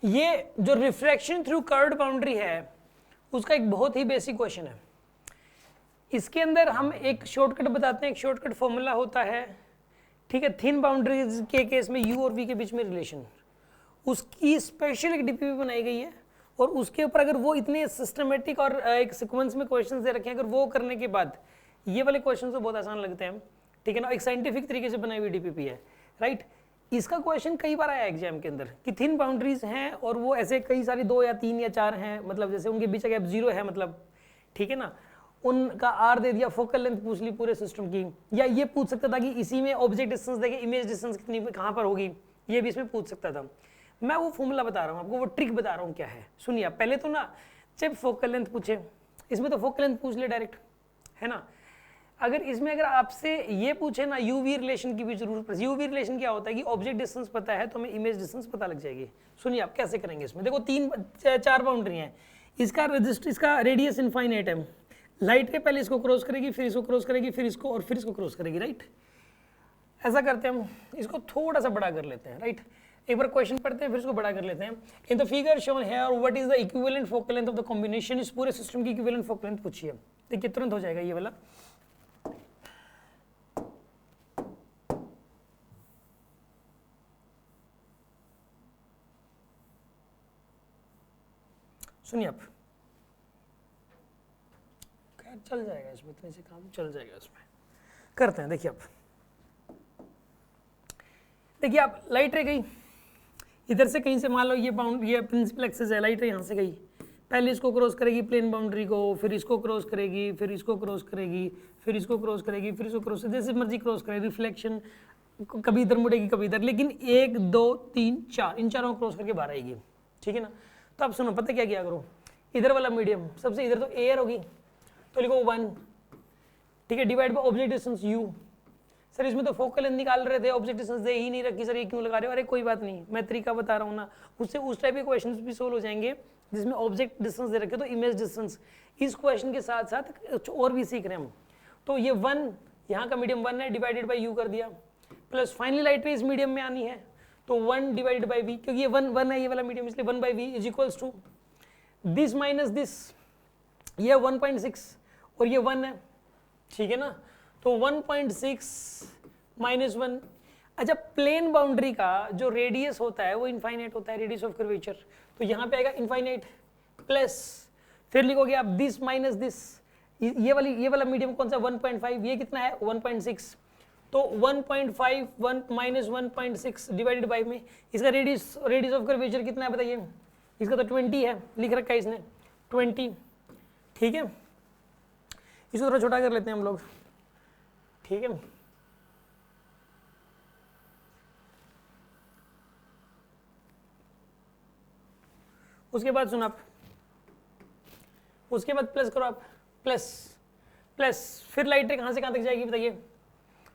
ये जो refraction through curved boundary है उसका एक बहुत ही बेसिक क्वेश्चन है। इसके अंदर हम एक शॉर्टकट बताते हैं, एक शॉर्टकट फॉर्मूला होता है, ठीक है। थिन बाउंड्रीज के केस में u और v के बीच में रिलेशन, उसकी स्पेशल एक डीपीपी बनाई गई है और उसके ऊपर अगर वो इतने सिस्टमेटिक और एक सीक्वेंस में क्वेश्चंस दे रखे हैं, अगर वो करने के बाद ये वाले क्वेश्चन तो बहुत आसान लगते हैं, ठीक है ना। एक साइंटिफिक तरीके से बनाई हुई डीपीपी है, राइट। इसका क्वेश्चन कई बार आया एग्जाम के अंदर कि थिन बाउंड्रीज हैं और वो ऐसे कई सारी 2 या 3 या 4 हैं, मतलब जैसे उनके बीच गैप 0 है, मतलब ठीक है ना, उनका आर दे दिया, फोकल लेंथ पूछ ली पूरे सिस्टम की, या ये पूछ सकता था कि इसी में ऑब्जेक्ट डिस्टेंस देके इमेज डिस्टेंस कितनी कहाँ पर होगी, ये भी इसमें पूछ सकता था। मैं वो फॉर्मूला बता रहा हूँ आपको, वो ट्रिक बता रहा हूँ क्या है। सुनिए पहले तो ना जब फोकल लेंथ पूछे, इसमें तो फोकल लेंथ पूछ ले डायरेक्ट, है ना। अगर इसमें अगर आपसे ये पूछे ना यूवी रिलेशन की भी जरूरत पड़े। यूवी रिलेशन क्या होता है कि ऑब्जेक्ट डिस्टेंस पता है तो हमें इमेज डिस्टेंस पता लग जाएगी। सुनिए आप कैसे करेंगे। इसमें देखो 4 बाउंड्री हैं, इसका रेडियस इनफाइनाइट है, लाइट रे पहले इसको क्रॉस करेगी, फिर इसको क्रॉस करेगी, फिर इसको और फिर इसको क्रॉस करेगी, राइट। ऐसा करते हैं हम, इसको थोड़ा सा बड़ा कर लेते हैं, राइट। एक बार क्वेश्चन पढ़ते हैं फिर इसको बड़ा कर लेते हैं। In the figure shown here what is the equivalent focal length of the combination, इस पूरे सिस्टम की इक्विवेलेंट फोकल लेंथ पूछिए। देखिए तुरंत हो जाएगा ये वाला। सुनिए आप, चल जाएगा इसमें, इतने से काम चल जाएगा इसमें। करते हैं, देखिए आप लाइट रे गई इधर से कहीं से, मान लो ये प्रिंसिपल एक्सिस है, लाइट रे यहाँ से गई, पहले इसको क्रॉस करेगी प्लेन बाउंड्री को, फिर इसको क्रॉस करेगी, फिर इसको क्रॉस करेगी, फिर इसको क्रॉस करेगी, फिर इसको क्रॉस, जैसे मर्जी क्रॉस करेगी, रिफ्लेक्शन कभी इधर मुड़ेगी कभी इधर, लेकिन 1 2 3 4 इन चारों को क्रॉस करके बाहर आएगी, ठीक है ना। तो अब सुनो, पता क्या किया करो, इधर वाला मीडियम सबसे, इधर तो एयर होगी तो लिखो 1, ठीक है, divide by object distance u। Sir इसमें तो फोकल लेंथ निकाल रहे थे, ऑब्जेक्ट डिस्टेंस दे ही नहीं रखी, सर ये क्यों लगा रहे हो। अरे कोई बात नहीं, मैं तरीका बता रहा हूँ ना, उससे उस टाइप के क्वेश्चंस भी सोल्व हो जाएंगे जिसमें ऑब्जेक्ट डिस्टेंस दे रखे तो इमेज डिस्टेंस। इस क्वेश्चन के साथ साथ और भी सीख रहे हैं हम। तो ये 1 यहाँ का मीडियम 1 है, डिवाइडेड बाई u कर दिया, प्लस फाइनली लाइट रे इस मीडियम में आनी है तो 1 डिवाइडेड बाई v, क्योंकि ये 1 है ये वाला मीडियम, इसलिए 1 by v is equals to this minus this, ये 1.6 और ये 1 है, ठीक है ना। तो 1.6 माइनस 1। अच्छा, प्लेन बाउंड्री का जो रेडियस होता है वो इनफाइनाइट होता है, रेडियस ऑफ कर्वेचर, तो यहाँ पे आएगा इनफाइनाइट, प्लस फिर लिखोगे आप दिस माइनस दिस, ये वाला मीडियम कौन सा 1.5, ये कितना है 1.6, तो 1.5 1 माइनस 1.6 डिवाइडेड बाई में इसका रेडियस ऑफ कर्वेचर कितना है बताइए। इसका तो 20 है, लिख रखा है इसने 20, ठीक है। इसको थोड़ा छोटा कर लेते हैं हम लोग, ठीक है। उसके बाद सुन आप, उसके बाद प्लस करो आप, प्लस फिर लाइट रे कहाँ से कहाँ तक जाएगी बताइए।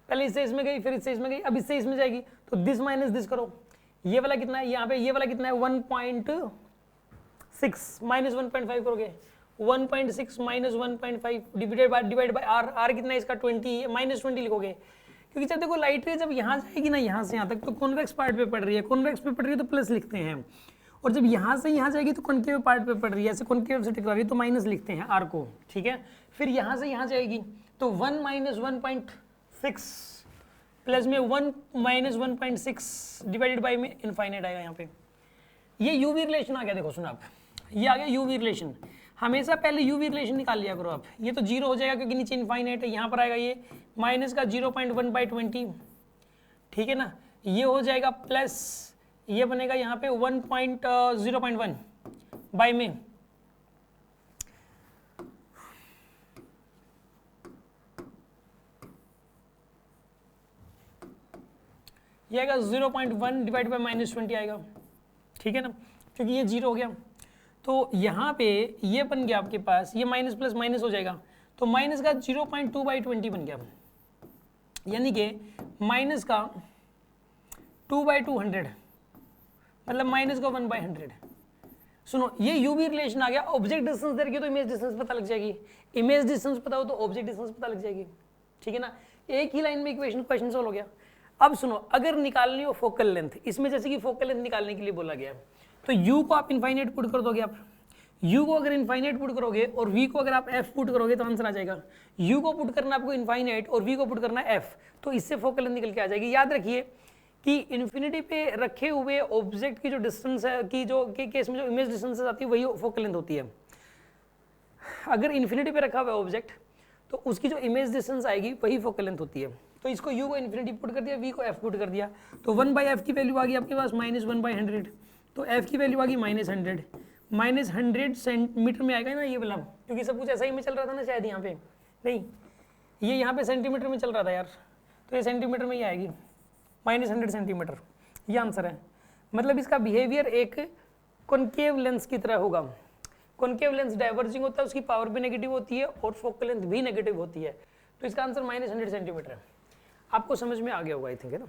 पहले इससे इसमें गई, फिर इससे इसमें गई, अब इससे इसमें जाएगी, तो दिस माइनस दिस करो। ये वाला कितना है यहाँ पे, ये वाला कितना है 1.6 माइनस 1.5 करोगे, 1.6 minus 1.5 divided by R, R कितना है इसका 20, माइनस 20 लिखोगे, क्योंकि जब देखो लाइट रे जब यहाँ जाएगी ना, यहाँ से यहाँ तक, तो कॉन्वेक्स पार्ट पे पड़ रही है, कॉन्वेक्स पे पड़ रही है तो प्लस लिखते हैं, और जब यहाँ से यहाँ जाएगी तो कॉन्केव पार्ट पे पड़ रही है, ऐसे कॉन्केव से टकरा रही है तो माइनस लिखते हैं आर को, ठीक है। फिर यहाँ से यहाँ जाएगी तो 1 माइनस 1.6 प्लस में 1 माइनस 1.6 डिवाइडेड बाई में इनफाइनाइट आएगा यहाँ पे। ये यूवी रिलेशन आ गया, देखो सुना आप, ये आ गया यूवी रिलेशन। हमेशा पहले यूवी रिलेशन निकाल लिया करो आप, ये तो 0 हो जाएगा क्योंकि नीचे इनफाइनाइट है, यहाँ पर आएगा ये माइनस का 0.1/20, ठीक है ना। ये हो जाएगा प्लस, ये बनेगा यहाँ पे 1.0.1 बाई में, ये आएगा 0.1 डिवाइड बाई माइनस 20 आएगा, ठीक है ना, क्योंकि ये 0 हो गया। तो यहाँ पे ये बन गया आपके पास, ये माइनस प्लस माइनस हो जाएगा, तो माइनस का 0.2/20 बन गया, यानी कि माइनस का 2/200, मतलब माइनस का 1/100। सुनो, ये यूवी रिलेशन आ गया। ऑब्जेक्ट डिस्टेंस दे रखी तो इमेज डिस्टेंस पता लग जाएगी, इमेज डिस्टेंस पता हो तो ऑब्जेक्ट डिस्टेंस पता लग जाएगी, ठीक है ना। एक ही लाइन में इक्वेशन क्वेश्चन सॉल्व हो गया। अब सुनो, अगर निकालनी हो फोकल लेंथ, इसमें जैसे कि फोकल लेंथ निकालने के लिए बोला गया, तो u को आप इनफाइनाइट पुट कर दोगे, आप u को अगर इनफाइनाइट पुट करोगे और v को अगर आप f पुट करोगे तो आंसर आ जाएगा। u को पुट करना आपको इनफाइनाइट और v को पुट करना f, तो इससे फोकल लेंथ निकल के आ जाएगी। याद रखिए कि इन्फिनिटी पे रखे हुए ऑब्जेक्ट की जो डिस्टेंस है की जो के केस में जो इमेज डिस्टेंस आती है वही फोकल लेंथ होती है। अगर इन्फिनिटी पे रखा हुआ ऑब्जेक्ट तो उसकी जो इमेज डिस्टेंस आएगी वही फोकल लेंथ होती है। तो इसको u को इन्फिनिटी पुट कर दिया, v को f पुट कर दिया, तो 1/f की वैल्यू आ गई आपके पास -1/100, तो f की वैल्यू आ गई -100, -100 सेंटीमीटर में आएगा ना ये वाला, क्योंकि सब कुछ ऐसा ही में चल रहा था ना शायद, यहाँ पे नहीं, ये यहाँ पे सेंटीमीटर में चल रहा था यार, तो ये सेंटीमीटर में ही आएगी -100 सेंटीमीटर, ये आंसर है। मतलब इसका बिहेवियर एक कॉनकेव लेंस की तरह होगा। कॉनकेव लेंस डाइवर्जिंग होता है, उसकी पावर भी नेगेटिव होती है और फोकल लेंथ भी नेगेटिव होती है, तो इसका आंसर -100 सेंटीमीटर है। आपको समझ में आ गया होगा आई थिंक, है ना।